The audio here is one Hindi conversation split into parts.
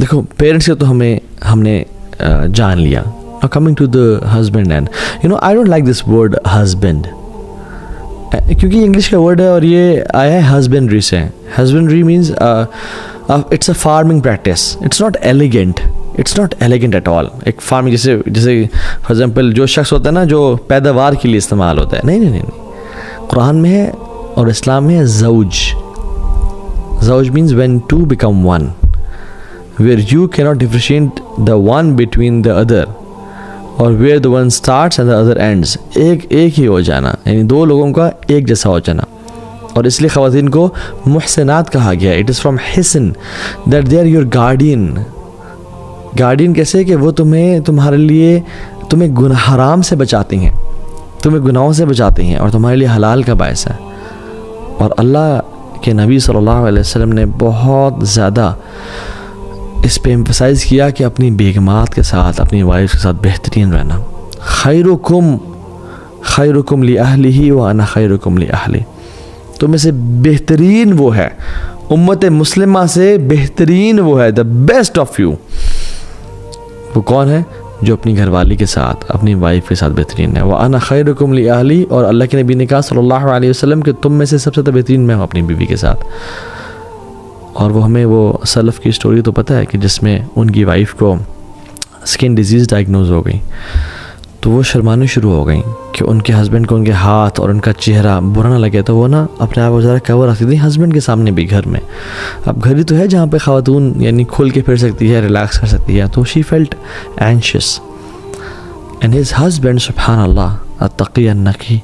देखो पेरेंट्स के तो हमने जान लिया. Now coming to the husband and I don't like this word husband क्योंकि इंग्लिश का वर्ड है और ये आया है husbandry से. Husbandry means it's a farming practice. It's not elegant. It's not elegant at all. एक फार्मिंग जैसे फॉर एग्जाम्पल जो शख्स होता है ना जो पैदावार के लिए इस्तेमाल होता है, नहीं. कुरान में है और इस्लाम में है ज़ौज. ज़ौज means when two become one, where you cannot differentiate the one between the other, or where the one starts and the other ends. एक ही हो जाना, यानी दो लोगों का एक जैसा हो जाना. और इसलिए ख़वातीन को मुहसनात कहा गया. इट इज़ फ्रॉम हिसन that they are your guardian. Guardian कैसे कि वो तुम्हें गुनाह हराम से बचाती हैं, तुम्हें गुनाहों से बचाती हैं और तुम्हारे लिए हलाल का बायस है. और अल्लाह के नबी सल्लल्लाहु अलैहि वसल्लम ने बहुत ज़्यादा इस पे एम्फसाइज़ किया कि अपनी बेगमात के साथ, अपनी वाइफ के साथ बेहतरीन रहना. खैरुकुम ली अहलिही व अना खैरुकुम ली अहली. तो में से बेहतरीन वो है, उम्मत मुस्लिमा से बेहतरीन वो है, द बेस्ट ऑफ यू. वो कौन है? जो अपनी घरवाली के साथ, अपनी वाइफ के साथ बेहतरीन है. व अना खैरुकुम ली अहली. और अल्लाह के नबी ने कहा सल्लल्लाहु अलैहि वसल्लम कि तुम में से सबसे बेहतरीन मैं हूँ अपनी बीवी के साथ. और वो हमें वो सलफ़ की स्टोरी तो पता है कि जिसमें उनकी वाइफ को स्किन डिजीज़ डायग्नोज हो गई, तो वो शर्माने शुरू हो गई कि उनके हस्बैंड को उनके हाथ और उनका चेहरा बुरा ना लगे. तो वो ना अपने आप को ज़रा कवर रखती थी हस्बैंड के सामने भी घर में. अब घर ही तो है जहाँ पे ख़वातून यानी खुल के फिर सकती है, रिलैक्स कर सकती है. तो she felt anxious and his husband सुब्हान अल्लाह अत्तक़ी अन्नकी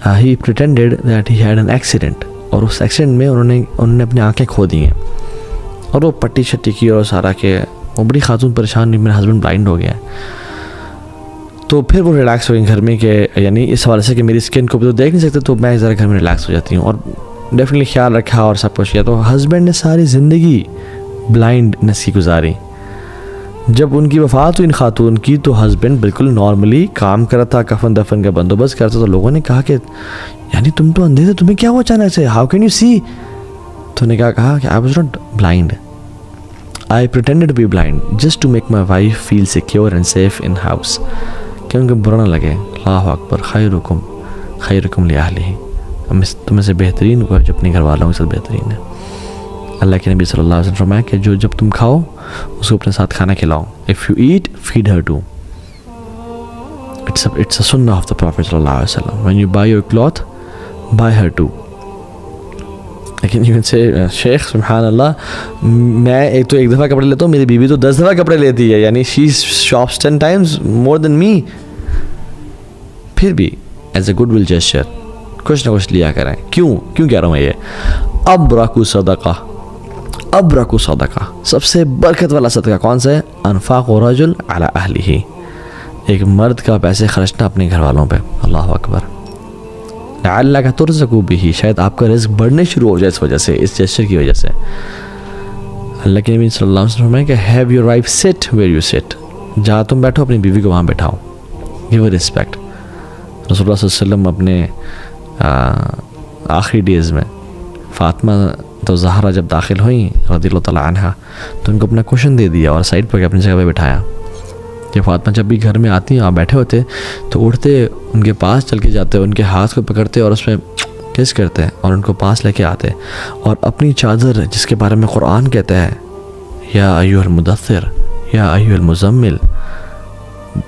he pretended that he had an accident. और उस एक्सीडेंट में उन्होंने अपनी आंखें खो दी हैं और वो पट्टी शट्टी की और सारा के वो बड़ी खातून परेशान हुई, मेरा हस्बैंड ब्लाइंड हो गया है. तो फिर वो रिलैक्स हो गई घर में कि यानी इस हवाले से कि मेरी स्किन को भी तो देख नहीं सकते, तो मैं ज़रा घर में रिलैक्स हो जाती हूँ. और डेफिनेटली ख्याल रखा और सब कुछ किया. तो हस्बैंड ने सारी ज़िंदगी ब्लाइंडनेस की गुजारी. जब उनकी वफ़ात हुई इन खातून की, तो हस्बैंड बिल्कुल नॉर्मली काम कर रहा था, कफन दफन का बंदोबस्त करता. तो लोगों ने कहा कि यानी तुम तो अंधे थे, तुम्हें क्या हुआ अचानक से, हाउ कैन यू सी? तो उन्होंने क्या कहा कि I was not blind, I pretended to be blind just to make my wife feel secure and safe in house, कि उनको बुरा ना लगे. अल्लाहु अकबर. खैरुकुम ली अहलिही. तुम्हें से बेहतरीन वो है जो अपने घर वालों के साथ बेहतरीन है. अल्लाह के नबी सल्लल्लाहु अलैहि वसल्लम फरमाया कि जो जब तुम खाओ उसको अपने साथ खाना खिलाओ. If you eat feed her too. It's a sunnah of the Prophet sallallahu alaihi wasallam. When you buy your cloth, buy her too. लेकिन you can say शेख सुब्हान अल्लाह, मैं एक दफ़ा कपड़े लेता हूँ, मेरी बीवी तो 10 दफ़ा कपड़े लेती है, यानी she shops 10 times more than me. फिर भी as a goodwill gesture कुछ ना कुछ लिया करें. क्यों कह रहा हूँ मैं ये? अब्रकु सदका सबसे बरकत वाला सदका कौन सा है? अनफाक़ु रजुल अला अहलिही. एक मर्द का पैसे खर्चना अपने घर वालों पे. अल्लाह अकबर. लअल्लक तुरज़क़ू बिही. शायद आपका रिज़्क़ बढ़ने शुरू हो जाए इस वजह से, इस जेस्चर की वजह से. अल्लाह के नबी सल्लल्लाहु अलैहि वसल्लम कि have your wife sit where you sit. जहाँ तुम बैठो अपनी बीवी को वहाँ बैठाओ. Give her respect. रसूलुल्लाह सल्लल्लाहु अलैहि वसल्लम अपने आखिरी डेज़ में फ़ातिमा तो ज़हरा जब दाखिल हुई रज़ियल्लाहु तआला अन्हा, तो उनको अपना कुशन दे दिया और साइड पर अपनी जगह पर बिठाया. कि फ़ातिमा जब भी घर में आती हैं, आप बैठे होते तो उठते उनके पास चल के जाते, उनके हाथ को पकड़ते और उसमें किस करते हैं और उनको पास लेके आते. और अपनी चादर जिसके बारे में कुरान कहता है या अय्युहल मुदस्सिर या अय्युहल मुज़म्मिल,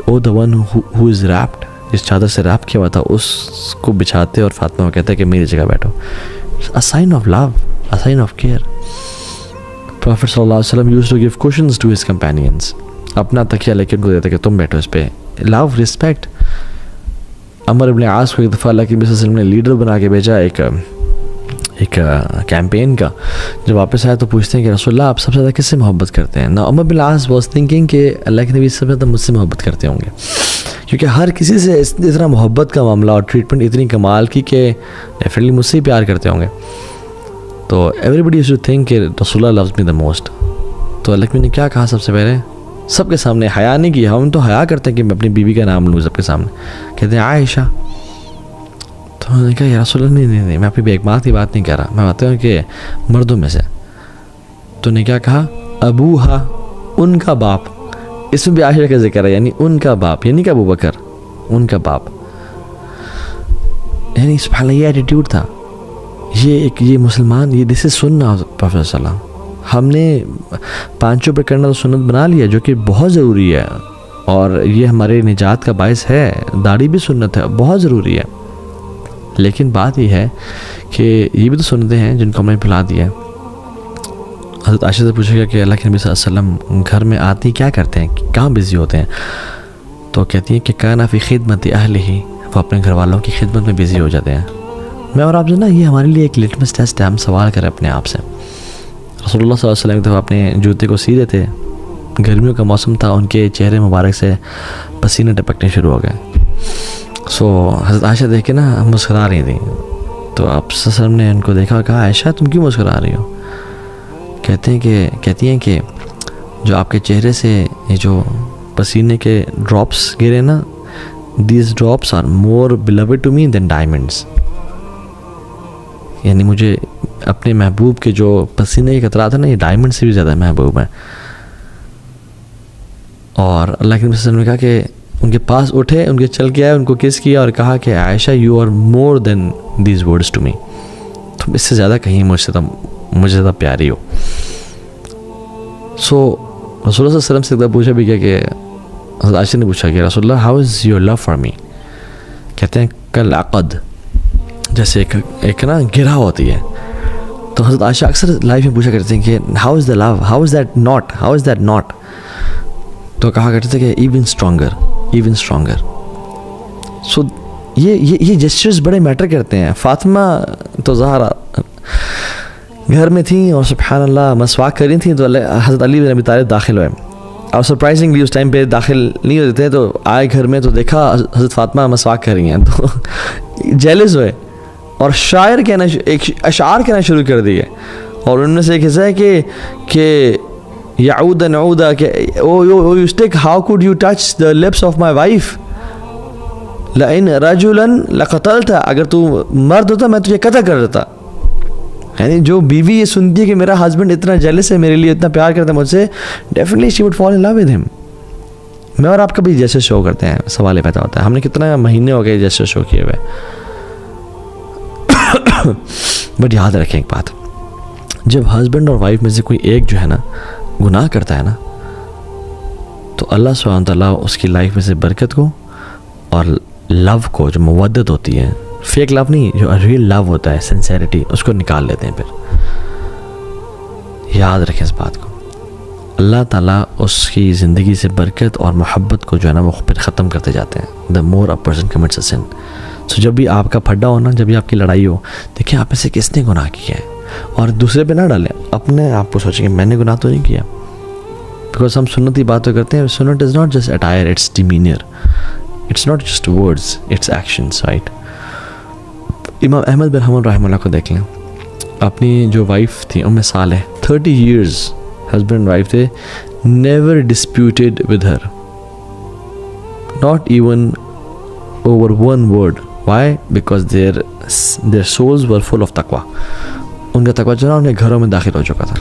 O the one who is wrapped, जिस चादर से रैप किया हुआ था उसको बिछाते और फ़ातिमा को कहते हैं कि मेरी जगह बैठो. A sign of love, a sign of care. Prophet सल्लल्लाहु अलैहि वसल्लम used to give cushions to his companions. अपना तकिया लेके उनको देते कि तुम बैठो इस पे. Love, respect. अमर इब्न आस को एक दफ़ा अल्लाह के नबी सल्लल्लाहु अलैहि वसल्लम ने लीडर बना के भेजा एक कैंपेन का. जब वापस आया तो पूछते हैं कि रसूलल्लाह आप सबसे ज़्यादा किससे मोहब्बत करते हैं? ना अमर इब्न आस वाज थिंकिंग कि अल्लाह के नबी सबसे ज़्यादा मुझसे मोहब्बत करते होंगे, क्योंकि हर किसी से इतना मोहब्बत का मामला और ट्रीटमेंट इतनी कमाल की कि डेफिनेटली मुझसे ही प्यार करते होंगे. तो एवरीबडी यूज्ड टू थिंक कि रसूलुल्लाह लव्स मी द मोस्ट. तो अल्लाह के नबी ने क्या कहा सबसे पहले? सबके सामने हया नहीं किया. हम तो हया करते हैं कि मैं अपनी बीवी का नाम लूँ सबके सामने. कहते हैं आयशा. तो उन्होंने कहा या रसूल अल्लाह, नहीं, मैं अपनी बेगमात की बात नहीं कर रहा, मैं बात हूँ कि मर्दों में से. तो ने क्या कहा? अबूहा, उनका बाप, इसमें भी आयशा का जिक्र है, यानी उनका बाप, यानी कि अबू बकर, उनका बाप। यानी सुभान अल्लाह, ये एटीट्यूड था। ये मुसलमान, ये दिस इज सुन्ना प्रोफेसर सल्लल्लाहु। हमने पांचों पे करना तो सुन्नत बना लिया, जो कि बहुत ज़रूरी है, और ये हमारे निजात का बायस है। दाढ़ी भी सुन्नत है, बहुत ज़रूरी है। लेकिन बात यह है कि ये भी तो सुन्नतें हैं जिनको हमने भुला दिया है। हज़रत आयशा से पूछा गया कि अल्लाह के नबी सल्लल्लाहु अलैहि वसल्लम घर में आते ही क्या करते हैं, कहाँ बिज़ी होते हैं? तो कहती हैं कि काना फ़ी खिदमत अहलिही, वो अपने घर वालों की खिदमत में बिज़ी हो जाते हैं। मैं और आप जो ना, ये हमारे लिए एक लिटमस टेस्ट है, हम सवाल करें अपने आप से। रसूलुल्लाह सल्लल्लाहु अलैहि वसल्लम जब अपने जूते को सी रहे थे, गर्मियों का मौसम था, उनके चेहरे मुबारक से पसीने टपकने शुरू हो गए। सो हज़रत आयशा देख के ना मुस्कुरा रही थी, तो आप सल्लल्लाहु ने उनको देखा और कहा, आयशा तुम क्यों मुस्कुरा रही हो? कहती हैं कि जो आपके चेहरे से ये जो पसीने के ड्रॉप्स गिरे ना, these drops are more beloved to me than diamonds. यानी मुझे अपने महबूब के जो पसीने के कतरात है ना, ये डायमंड से भी ज़्यादा महबूब है। और अल्लाह के नबी सल्लल्लाहु अलैहि वसल्लम ने कहा कि उनके पास उठे, उनके चल के आए, उनको किस किया और कहा कि Aisha you are more than these words to me, तुम इससे ज़्यादा कहीं मुझे ज़्यादा प्यारी हो। सो रसूलुल्लाह सल्लल्लाहु अलैहि वसल्लम से एक बार पूछा भी क्या कि हज़रत आयशा ने पूछा कि रसूलुल्लाह how is your love for me? कहते हैं कल अक़द, जैसे एक ना गिरा होती है। तो हज़रत आयशा अक्सर लाइफ में पूछा करते हैं कि how is the love, how is that not. तो कहा करते थे कि इवन स्ट्रॉन्गर। सो ये जेस्चर्स बड़े मैटर करते हैं। फातिमा तो ज़हरा घर में थी और सुब्हान अल्लाह मसवाक कर रही थी, तो हज़रत अली बिन अबी तालिब दाखिल हुए, और सरप्राइजिंगली उस टाइम पे दाखिल नहीं होते थे, तो आए घर में तो देखा हज़रत फातिमा मसवाक कर रही हैं, तो जेलस हुए और एक अशार कहना शुरू कर दिए। और उनमें से एक हिस्सा है कि याऊदा नऊदा के ओ युस्टिक, how could you touch the lips of my wife, लइन रजुलन लक़तलता, अगर तू मर्द होता मैं तुझे कत्ल कर देता। यानी जो बीवी ये सुनती है कि मेरा हस्बैंड इतना जेलस है मेरे लिए, इतना प्यार करता है मुझसे, definitely she would fall in love with him. मैं और आप कभी जैसे शो करते हैं, सवाल ये पैदा होता है, हमने कितना महीने हो गए जैसे शो किए हुए। बट याद रखें एक बात, जब हस्बैंड और वाइफ में से कोई एक जो है ना गुनाह करता है ना, तो अल्लाह सुब्हानहू तआला उसकी लाइफ में से बरकत को और लव को, जो मवद्दत होती है, फेक लव नहीं, जो रियल लव होता है, सिंसेरिटी, उसको निकाल लेते हैं। फिर याद रखें इस बात को, अल्लाह ताला उसकी ज़िंदगी से बरकत और मोहब्बत को जो है ना वो फिर ख़त्म करते जाते हैं। The more a person commits a sin. So जब भी आपका फड्डा हो ना, जब भी आपकी लड़ाई हो, देखिए आप में से किसने गुनाह किया है, और दूसरे पे ना डालें, अपने आप को सोचेंगे मैंने गुनाह तो नहीं किया। बिकॉज हम सुन्नती बातें करते हैं, सुन्नत is not just attire, it's demeanour, it's not just words, it's actions, right. इमाम अहमद बिन हम्बल रहमतुल्लाह को देख लें, अपनी जो वाइफ थी Umme Saleh, 30 years husband wife थे, never disputed with her, not even over one word. Why? Because their souls were full of तकवा। उनका तकवा जो ना उनके घरों में दाखिल हो चुका था।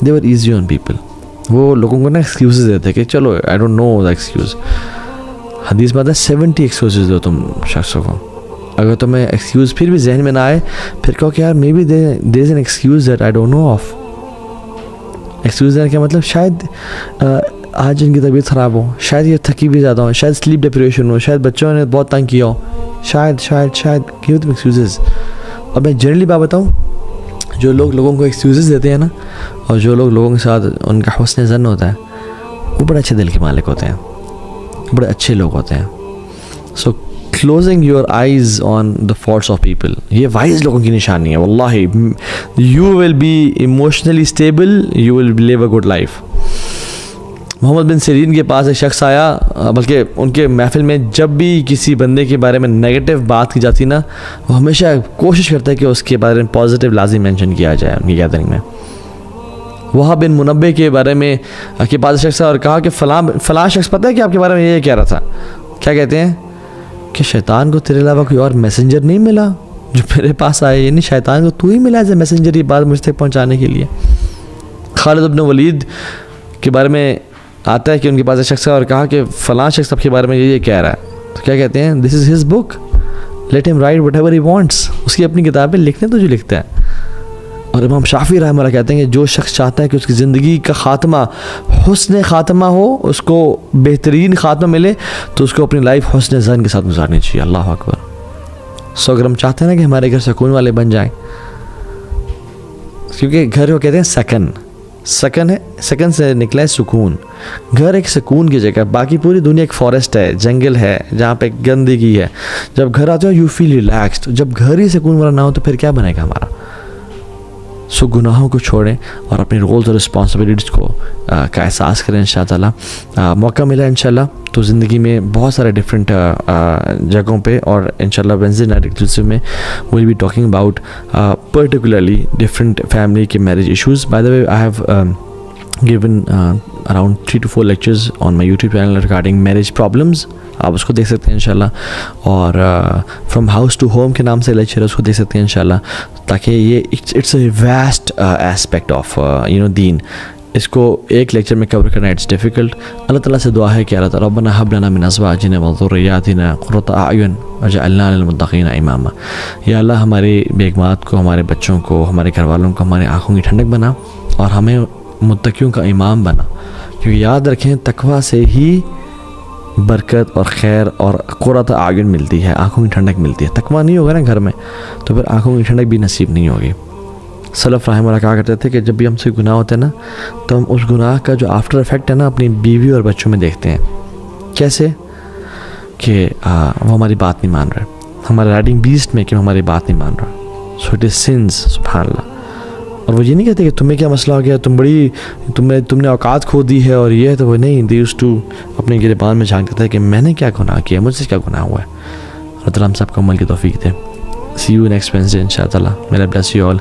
दे वर ईजी ऑन पीपल। वो लोगों को ना एक्सक्यूजेज देते कि चलो आई डोंट नो द एक्सक्यूज़। हदीस में आता है 70 एक्सक्यूजेज दो तुम शख्सों को, अगर तुम्हें एक्सक्यूज़ फिर भी जहन में ना आए, फिर कहो कि यार may be there is an excuse that I don't know of. Excuse देने का मतलब शायद आज इनकी तबीयत ख़राब हो, शायद ये थकी भी ज़्यादा हो, शायद स्लीप डिप्रेशन हो, शायद बच्चों ने बहुत तंग किया हो, शायद गिव देम एक्सक्यूजेज। और मैं जनरली बात बताऊँ, जो लोग लोगों को एक्सक्यूजेज देते हैं ना, और जो लोग लोगों के साथ उनका हुस्न ज़न होता है, वो बड़े अच्छे दिल के मालिक होते हैं, बड़े अच्छे लोग होते हैं। So closing your eyes on the faults of people, ये वाइज लोगों की निशानी है। वल्लाही you will be emotionally stable, you will live a good life. Muhammad bin Sirin के पास एक शख्स आया, बल्कि उनके महफिल में जब भी किसी बंदे के बारे में नेगेटिव बात की जाती ना, वो हमेशा कोशिश करता है कि उसके बारे में पॉजिटिव लाजिम मेंशन किया जाए उनकी गैदरिंग में। वहाब बिन मुनब्बे के बारे में के पास शख्स और कहा कि फ़लाँ शख्स पता है कि आपके बारे में ये कह रहा था। क्या कहते हैं कि शैतान को तेरे अलावा कोई और मैसेंजर नहीं मिला जो मेरे पास आए, यानी शैतान को तू ही मिला एज ए मैसेंजर ये बात मुझ तक पहुँचाने के लिए। खालिद इब्न वलीद के बारे में आता है कि उनके पास एक शख्स है और कहा कि फ़लाँ शख्स आपके बारे में ये कह रहा है, तो क्या कहते हैं, this is his book, let him right what ever he wants, उसकी अपनी किताबें लिखने तो जो लिखता है। और इमाम शाफी रहमतुल्लाह कहते हैं कि जो शख्स चाहता है कि उसकी ज़िंदगी का ख़ात्मा हुस्न ख़ात्मा हो, उसको बेहतरीन ख़ात्मा मिले, तो उसको अपनी लाइफ हुस्न ज़न के साथ गुजारनी चाहिए। अल्लाह अकबर। सो अगर हम चाहते हैं ना कि हमारे घर सुकून वाले बन जाएं, क्योंकि घर को कहते हैं सकन है, सकन से निकला है सुकून। घर एक सुकून की जगह, बाकी पूरी दुनिया एक फॉरेस्ट है, जंगल है जहाँ पे गंदगी है। जब घर आते हो यू फील रिलैक्स्ड। जब घर ही सुकून वाला ना हो तो फिर क्या बनेगा हमारा। सो गुनाहों को छोड़ें और अपने रोल्स और रिस्पॉन्सिबिलिटीज़ को का एहसास करें। इंशाअल्लाह मौका मिला इंशाअल्लाह तो ज़िंदगी में बहुत सारे डिफरेंट जगहों पे, और इंशाअल्लाह वेडनेसडे नाइट एक्सक्लूसिव में will be talking about particularly different family के marriage issues. By the way I have given around 3 to 4 lectures on my YouTube channel regarding marriage problems, आप उसको देख सकते हैं इंशाल्लाह। और फ्रॉम हाउस टू होम के नाम से लेक्चर उसको देख सकते हैं इंशाल्लाह, ताकि ये it's a vast aspect of दीन। इसको एक लेक्चर में कवर करना इट्स डिफ़िकल्ट। अल्लाह ताला से दुआ है कि अल्लाह ताला रब्बना हब लना मिन अज़वाजिना व ज़ुर्रिय्यातिना क़ुर्रता अअयुन वजअलना लिल मुत्तक़ीना इमामा। या अल्लाह हमारी बेगमात को, हमारे बच्चों को, हमारे घर वालों को हमारी आँखों की ठंडक बना और हमें मुत्तकियों का इमाम बना। क्योंकि याद रखें तकवा से ही बरकत और खैर और क़ुर्रत आयुन मिलती है, आँखों की ठंडक मिलती है। तकवा नहीं होगा ना घर में तो फिर आँखों की ठंडक भी नसीब नहीं होगी। सलफ़ रहमतुल्लाह कहा करते थे कि जब भी हमसे गुनाह होते हैं ना तो हम उस गुनाह का जो आफ्टर इफ़ेक्ट है ना अपनी बीवी और बच्चों में देखते हैं। कैसे कि वो हमारी बात नहीं मान रहे, हमारा राइडिंग बीस्ट में कि हमारी बात नहीं मान रहा। सो इट इज़ सिंस, सुभानअल्लाह। और वो ये नहीं कहते कि तुम्हें क्या मसला हो गया, तुमने औकात खो दी है और ये है, तो वो नहीं, दे यूज्ड टू अपने गिरबान में झांकता था कि मैंने क्या गुनाह किया, मुझसे क्या गुनाह हुआ है। अल्लाह ताला हम सबको अमल की तौफीक दे। See you next Wednesday inshallah. May Allah bless you all.